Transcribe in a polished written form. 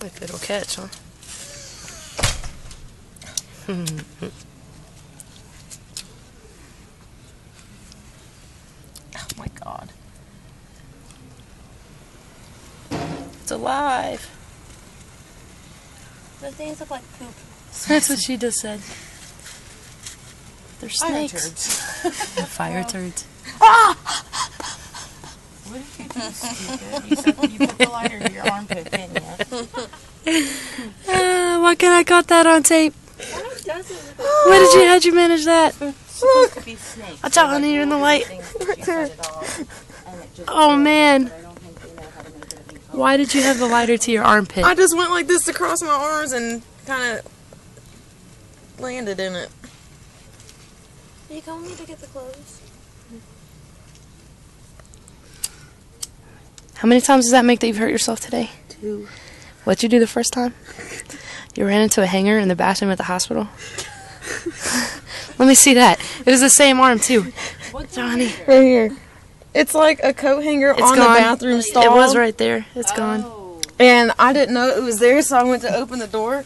If it'll catch, huh? Oh my God. It's alive. Those things look like poop. That's what she just said. They're Fire snakes. turds. They're fire turds. What did you do, stupid? You said you put the lighter to your armpit, didn't you? Why can't I got that on tape? Why does it look like How'd you manage that? Supposed to be snakes. Watch out, honey, you're in the light. Oh, Oh man. Why did you have the lighter to your armpit? I just went like this across my arms and kind of landed in it. Are you calling me to get the clothes? How many times does that make that you've hurt yourself today? 2. What'd you do the first time? You ran into a hanger in the bathroom at the hospital? Let me see that. It was the same arm, too. Johnny. Right here. It's like a coat hanger on gone. the bathroom stall. It was right there. It's gone. And I didn't know it was there, so I went to open the door.